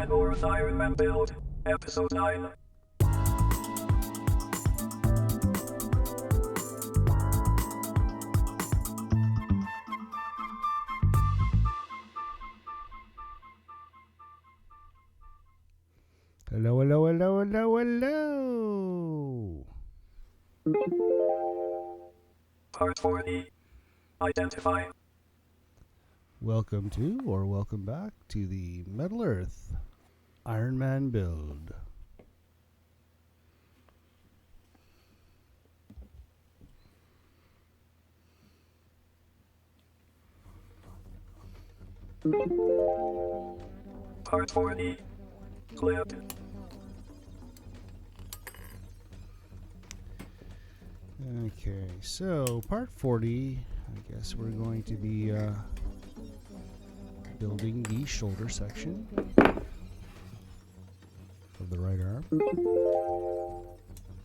North Iron Man build, episode 9. Hello, hello, hello, hello, hello. Part 40. Identify. Welcome to, or welcome back to the Metal Earth Iron Man build. Part 40. Clip. Okay, so part 40, I guess we're going to be building the shoulder section of the right arm.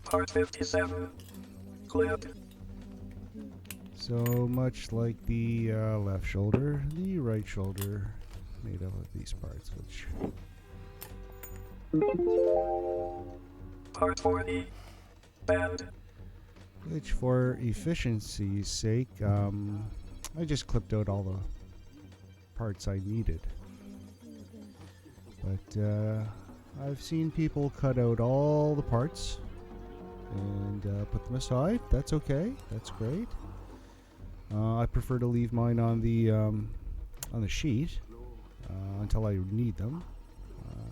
Part 57. Clip. So much like the left shoulder, the right shoulder made up of these parts, Part 40. Bend. which for efficiency's sake, I just clipped out all the parts I needed. But I've seen people cut out all the parts and put them aside. That's okay. That's great. I prefer to leave mine on the sheet until I need them.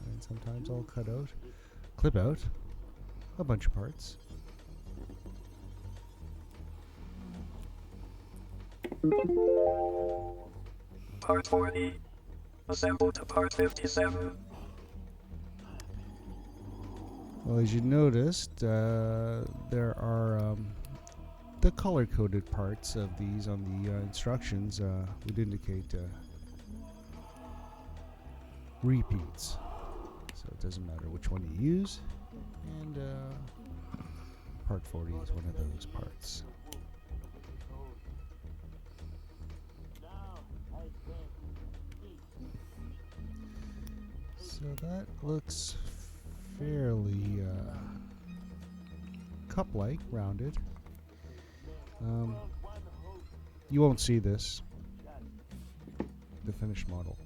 And sometimes I'll clip out a bunch of parts. Part 40. Assemble to part 57. Well, as you noticed, there are the color-coded parts of these on the instructions would indicate repeats. So it doesn't matter which one you use. And part 40 is one of those parts. So that looks fairly cup-like, rounded. You won't see this, the finished model.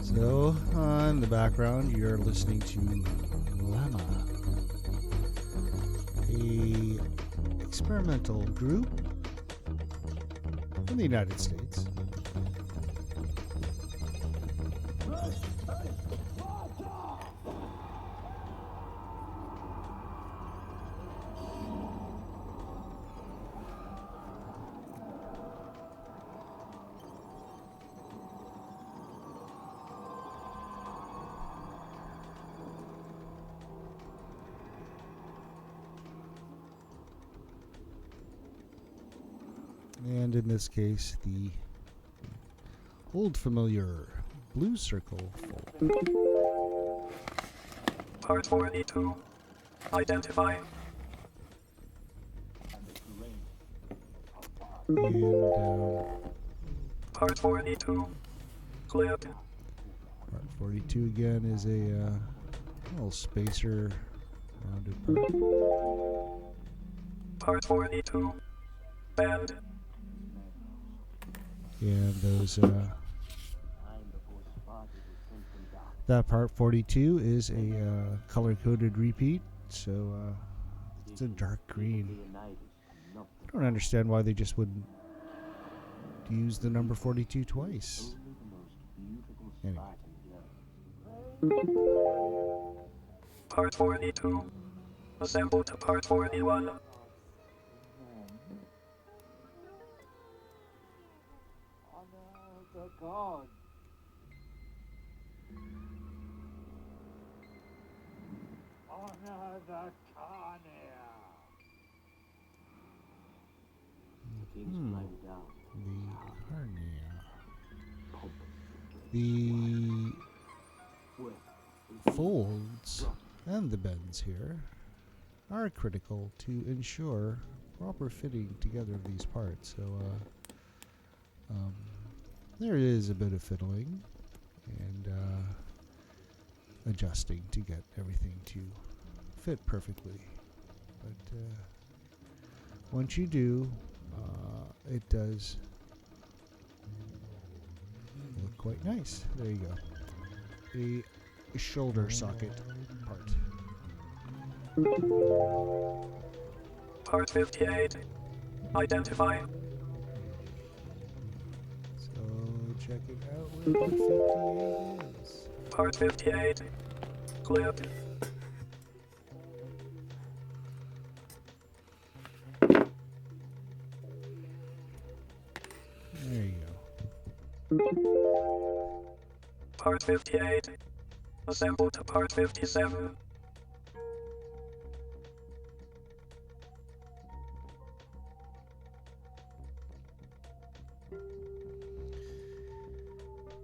So, in the background, you're listening to Llama, a experimental group from the United States. And in this case, the old familiar blue circle fold. Part 42. Identify. And Part 42. Clip. part 42 again is a little spacer rounded part. Part 42. Bend. And those that part 42 is a color-coded repeat, so it's a dark green. I don't understand why they just wouldn't use the number 42 twice. Anyway. Part 42. Assemble to part 41. God. Honor the Carnier. The Carnia. The folds and the bends here are critical to ensure proper fitting together of these parts. So there is a bit of fiddling and adjusting to get everything to fit perfectly. But once you do, it does look quite nice. There you go. A shoulder socket part. Part 58. Identify. So check it out where part 58 is. Part 58. Clip. There you go. Part 58. Assemble to part 57.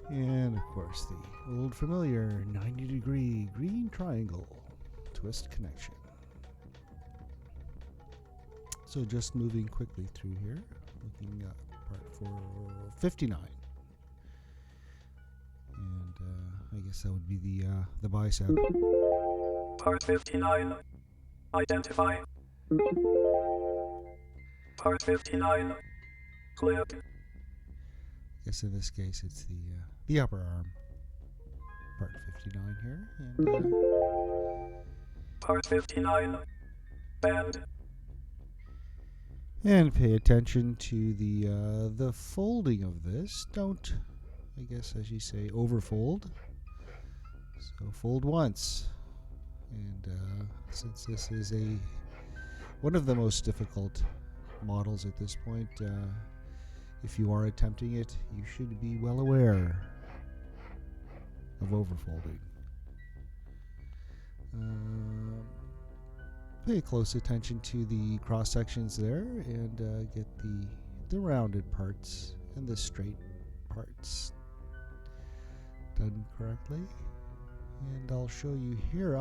And of course the old familiar 90-degree green triangle twist connection. So just moving quickly through here, looking at part 459. And I guess that would be the bicep. Part 59. Identify. Part 59. Clip. I guess in this case it's the upper arm. Part 59 here. And Part 59. Bend. and pay attention to the folding of this. Don't, I guess as you say, overfold. So fold once. And since this is one of the most difficult models at this point, if you are attempting it, you should be well aware of overfolding. Pay close attention to the cross sections there, and get the rounded parts and the straight parts done correctly. And I'll show you here.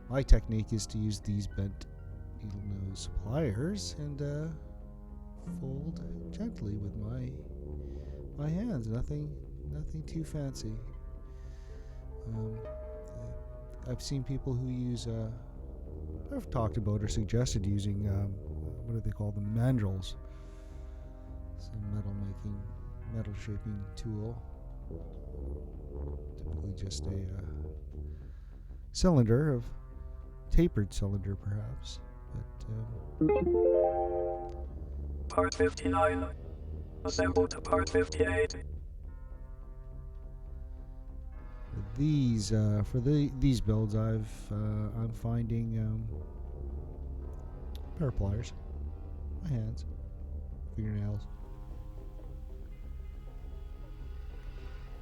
My technique is to use these bent needle nose pliers and fold gently with my hands. Nothing too fancy. I've seen people who use I've talked about or suggested using what do they call them, mandrels. It's a metal shaping tool. Typically just a cylinder of tapered cylinder perhaps, but Part 59. Assemble to part 58. these these builds I'm finding pair of pliers, my hands, fingernails,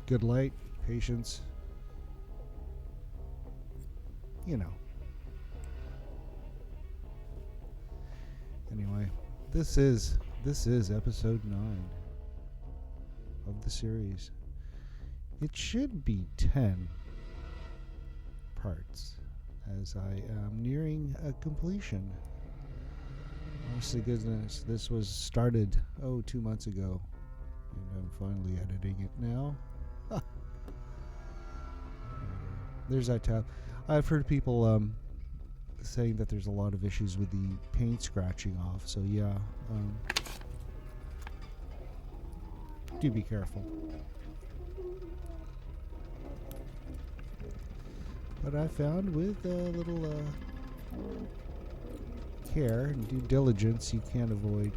good light, patience, you know. Anyway, this is episode 9 of the series. It should be 10 parts, as I am nearing a completion. Honest to goodness, this was started 2 months ago, and I'm finally editing it now. There's that tab. I've heard people saying that there's a lot of issues with the paint scratching off, so yeah, do be careful. But I found with a little care and due diligence, you can avoid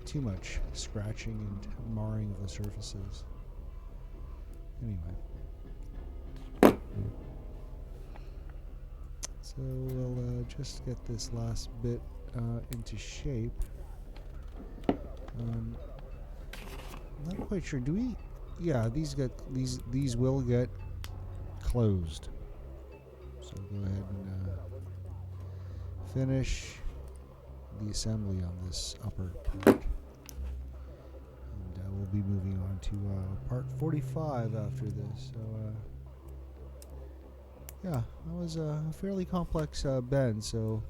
too much scratching and marring of the surfaces. Anyway. So we'll just get this last bit into shape. Not quite sure. Do we? Yeah, these will get closed. So go ahead and finish the assembly on this upper part. And we'll be moving on to part 45 after this. So Yeah, that was a fairly complex bend, so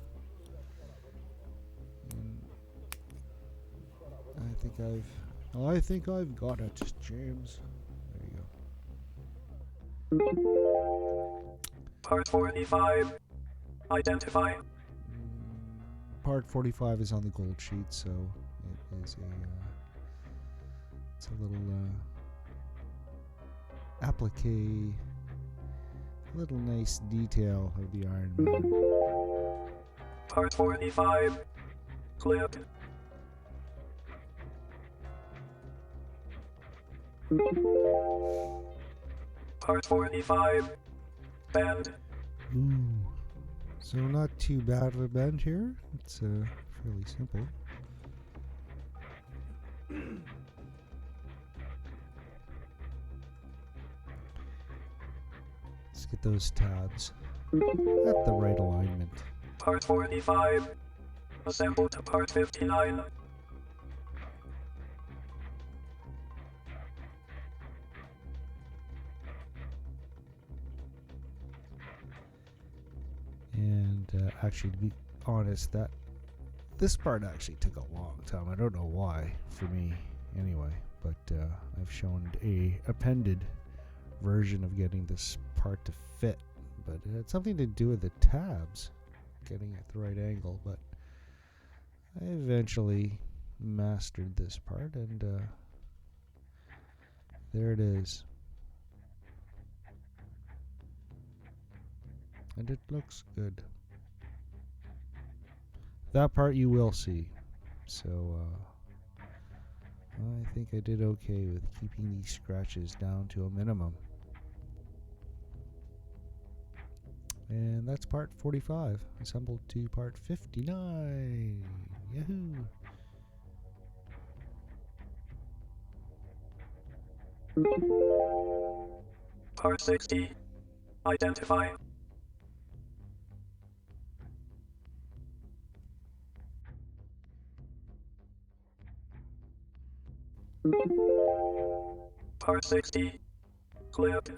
I think I've got it, James. There you go. Part 45. Identify. Part 45 is on the gold sheet, so it is it's a little applique, little nice detail of the Iron Man. Part 45. Clip. Part 45. Bend. Ooh. So not too bad of a bend here. It's fairly simple. Let's get those tabs at the right alignment. Part 45. Assemble to part 59. And actually, to be honest, this part actually took a long time. I don't know why, for me anyway, but I've shown a appended version of getting this part to fit, but it had something to do with the tabs getting at the right angle. But I eventually mastered this part, and there it is. And it looks good. That part you will see. So I think I did okay with keeping these scratches down to a minimum. And that's part 45, assembled to part 59. Yahoo! Part 60. Identify. Part 60. Clip.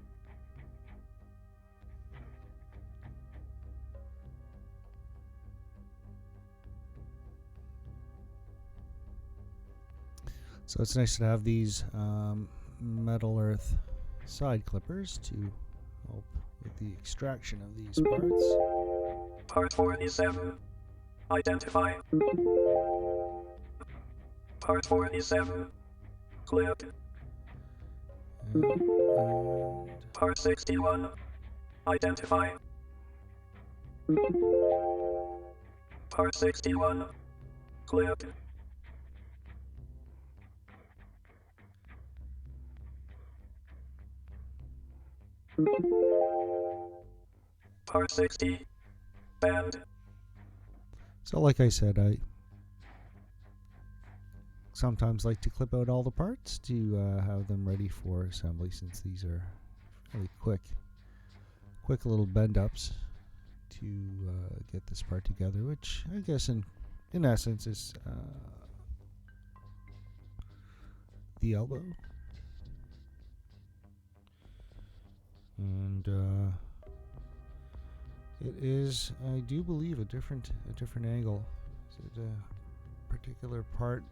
So it's nice to have these Metal Earth side clippers to help with the extraction of these parts. Part 47. Identify. Part 47. Clip. And Part 61. Identify. Part 61. Clip. Part 60. Bend. so like I said, I sometimes like to clip out all the parts to have them ready for assembly, since these are really quick little bend ups to get this part together, which I guess in essence is the elbow. And it is, I do believe, a different angle. Is it a particular part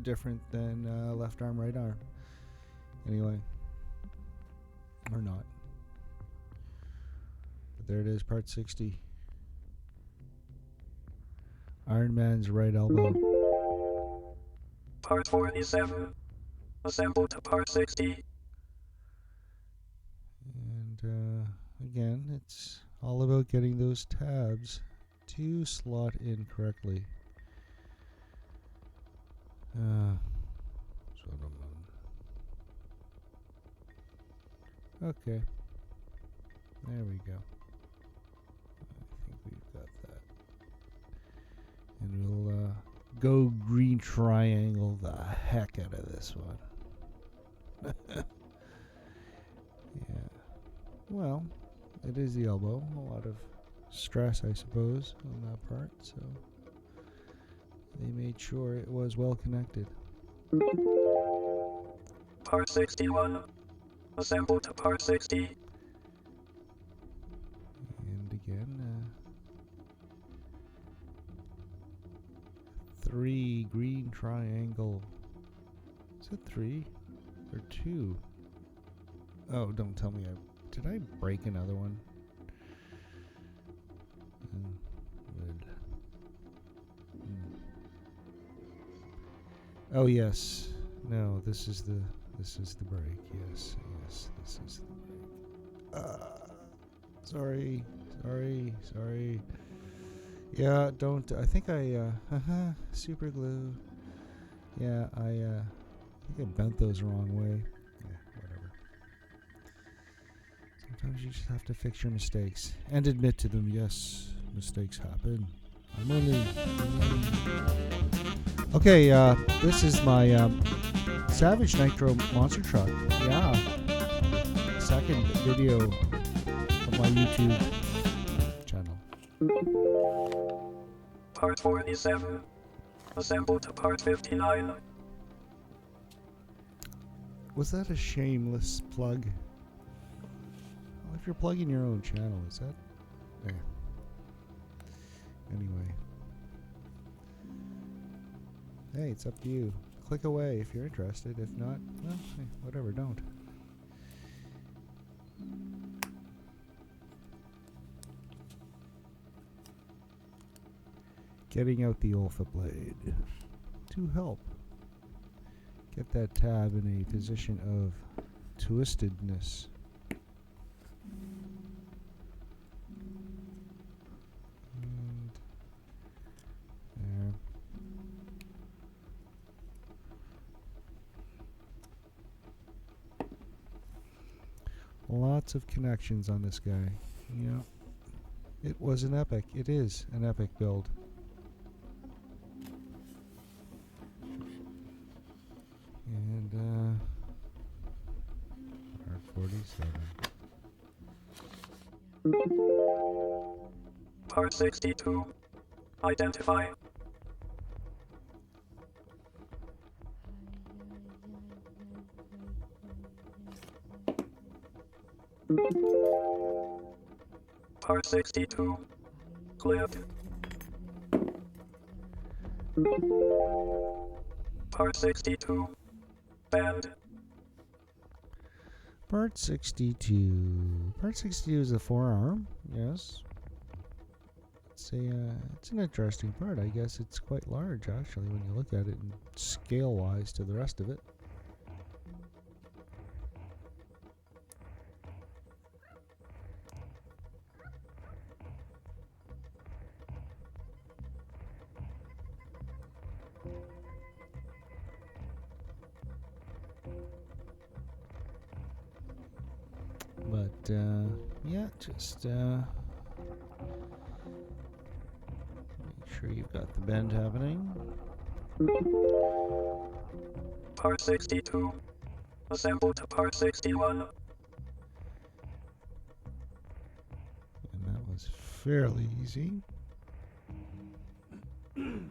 different than left arm, right arm? Anyway, or not. But there it is, part 60. Iron Man's right elbow. Part 47. Assemble to part 60. And again, it's all about getting those tabs to slot in correctly. Okay, there we go. I think we've got that. And we'll go green triangle the heck out of this one. Yeah. Well, it is the elbow. A lot of stress, I suppose, on that part. So they made sure it was well connected. Part 61. Assemble to part 60. 3 green triangle. Is it 3 or 2? Oh, don't tell me did I break another one? Wood. Oh yes. No, this is the break. Yes, this is the break. Sorry. Yeah, don't. I think I super glue. Yeah, I think I bent those the wrong way. Yeah, whatever. Sometimes you just have to fix your mistakes and admit to them. Yes, mistakes happen. I'm only. Okay, this is my Savage Nitro monster truck. Yeah, second video of my YouTube channel. Part 47. Assemble to part 59. Was that a shameless plug? Well, if you're plugging your own channel, is that? There. Anyway. Hey, it's up to you. Click away if you're interested. If not, well, hey, whatever, don't. Getting out the Olfa blade to help get that tab in a position of twistedness. And there. Lots of connections on this guy. Yeah. It was an epic. It is an epic build. And R47. Part 62. Identify. Part 62. Clip. Part 62. Band. Part 62. Part 62 is the forearm. Yes. It's an interesting part. I guess it's quite large actually when you look at it in scale-wise to the rest of it. But yeah, just make sure you've got the bend happening. Part 62. Assemble to part 61. And that was fairly easy. To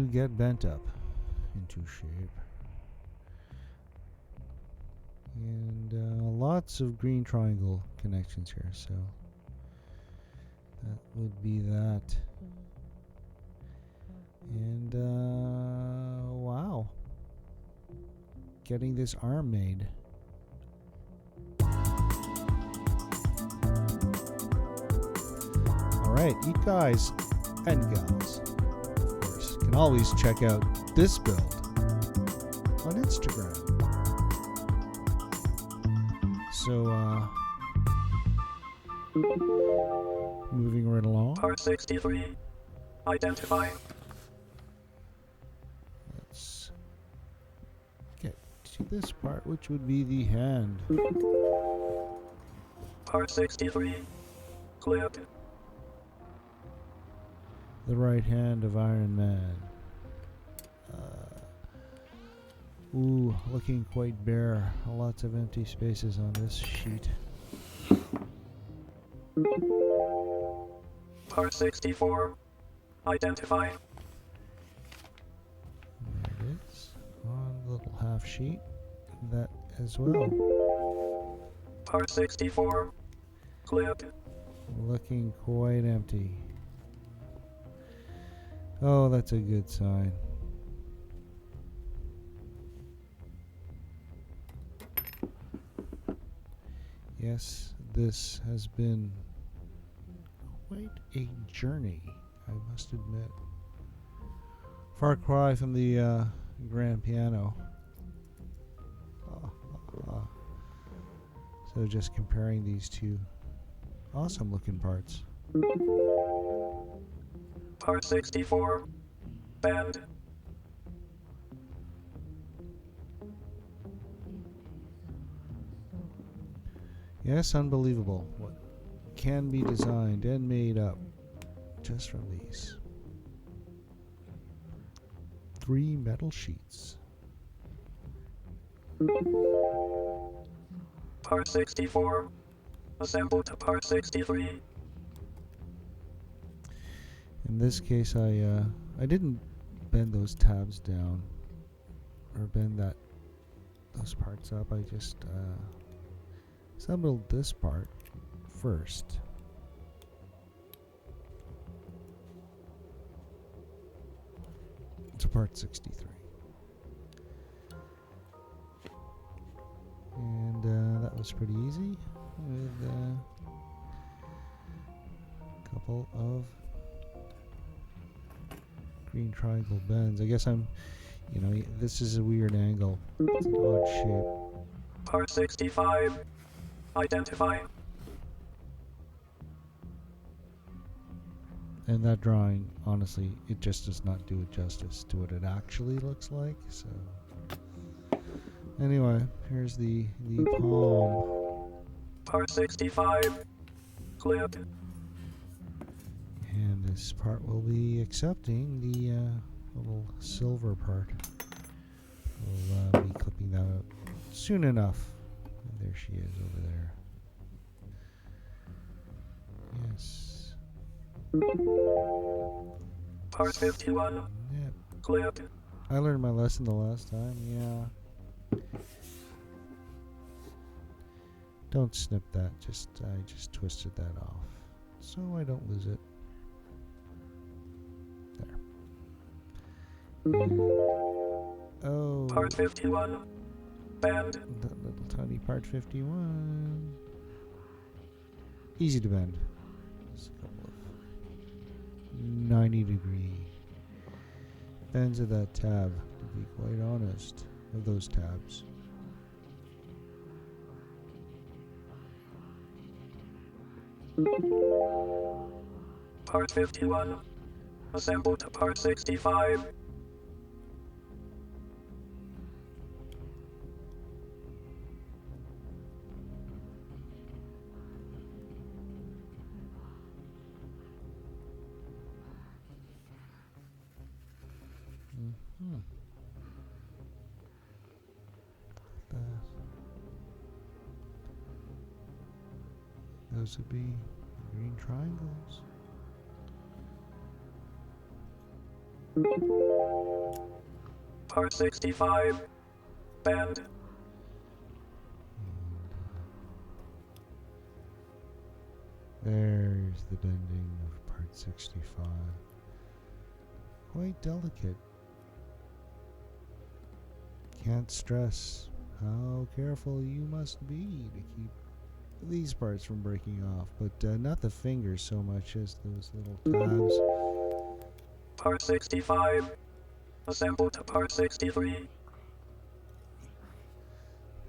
get bent up into shape. And lots of green triangle connections here, so that would be that. And wow, getting this arm made. Alright, you guys and gals, of course, can always check out this build on Instagram. So, moving right along. Part 63. Identify. Let's get to this part, which would be the hand. Part 63. Clip. The right hand of Iron Man. Ooh, looking quite bare. Lots of empty spaces on this sheet. Part 64. Identify. There it is. On the little half sheet. That as well. Part 64. Clip. Looking quite empty. Oh, that's a good sign. Yes, this has been quite a journey, I must admit. Far cry from the grand piano. Ah, ah. So just comparing these two awesome looking parts. Part 64. Band. Yes, unbelievable what can be designed and made up just from these 3 metal sheets. Part 64. Assemble to part 63. In this case, I didn't bend those tabs down or bend those parts up. I just assembled this part first. To part 63. And that was pretty easy with a couple of green triangle bends. I guess this is a weird angle. It's an odd shape. Part 65. Identify. And that drawing, honestly, it just does not do it justice to what it actually looks like. So, anyway, here's the palm. Part 65. Clip. And this part will be accepting the little silver part. We'll be clipping that out soon enough. And there she is over there. Yes. Part 51. Snip. Clip. I learned my lesson the last time, yeah. Don't snip that, I just twisted that off. So I don't lose it. There. And, oh. Part 51. Bend. That little tiny part 51. Easy to bend. Just a couple of 90-degree bends of that tab, to be quite honest, of those tabs. Part 51. Assemble to part 65. Those would be green triangles. Part 65. Bend. There's the bending of part 65. Quite delicate. Can't stress how careful you must be to keep these parts from breaking off, but not the fingers so much as those little tabs. Part 65. Assemble to part 63.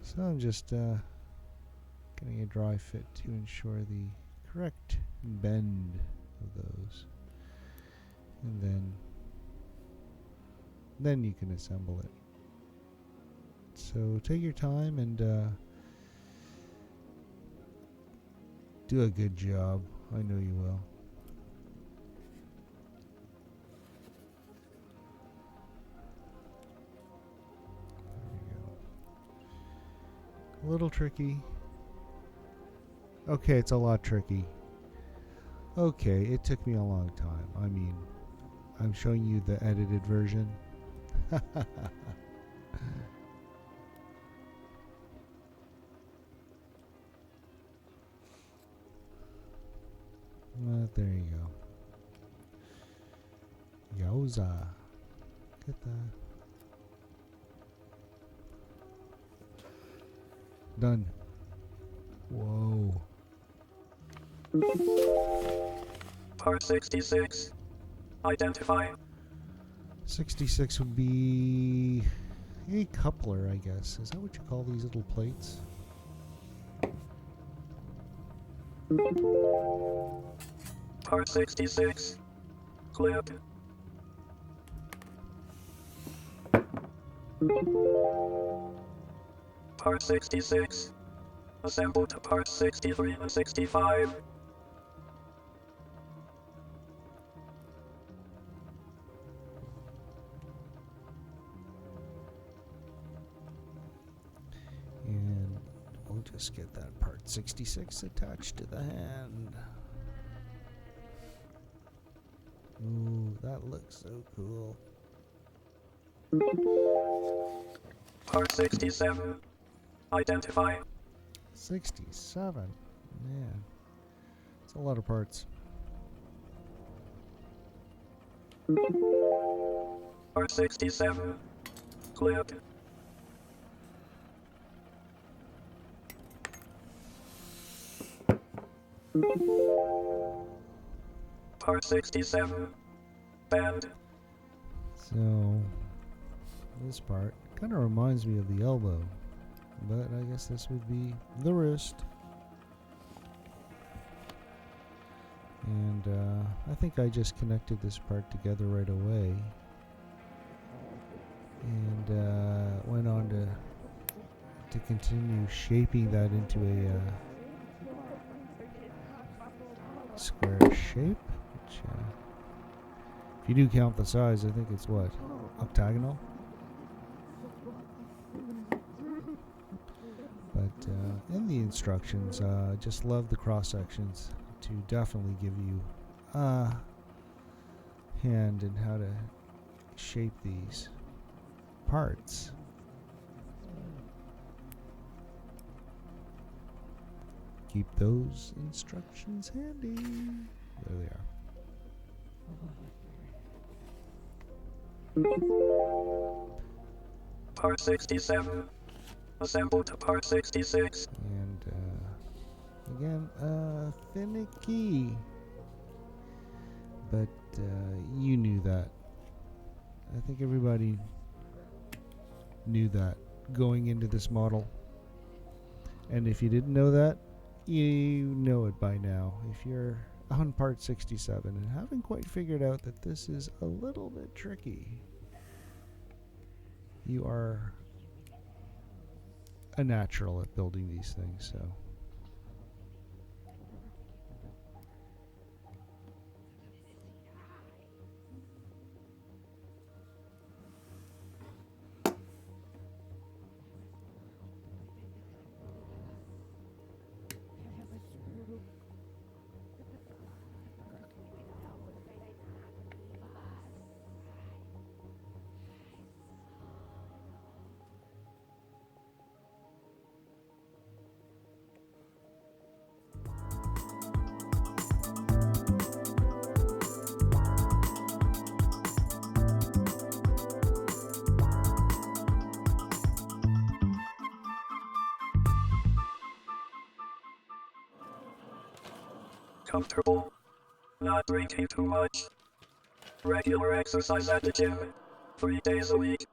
So I'm just getting a dry fit to ensure the correct bend of those, and then you can assemble it. So take your time and do a good job. I know you will. There we go. A little tricky. Okay, it's a lot tricky. Okay, it took me a long time. I mean, I'm showing you the edited version. There you go. Yowza. Get that. Done. Whoa. Part 66. Identify. 66 would be a coupler, I guess. Is that what you call these little plates? Part 66. Clip. Part 66. Assemble to parts 63 and 65. And we'll just get that part 66 attached to the hand. Ooh, that looks so cool. Part 67. Identify. 67. Man. It's a lot of parts. Part 67. Clip. Part 67. Bend. So, this part kind of reminds me of the elbow, but I guess this would be the wrist. And I think I just connected this part together right away, and went on to continue shaping that into a square shape, which if you do count the size, I think it's what, octagonal? But in the instructions, just love the cross sections to definitely give you a hand in how to shape these parts. Keep those instructions handy. There they are. Part 67. Assemble to part 66. And again, finicky. But you knew that. I think everybody knew that going into this model. And if you didn't know that, you know it by now. If you're on part 67 and haven't quite figured out that this is a little bit tricky, you are a natural at building these things, so. Comfortable. Not drinking too much. Regular exercise at the gym. 3 days a week.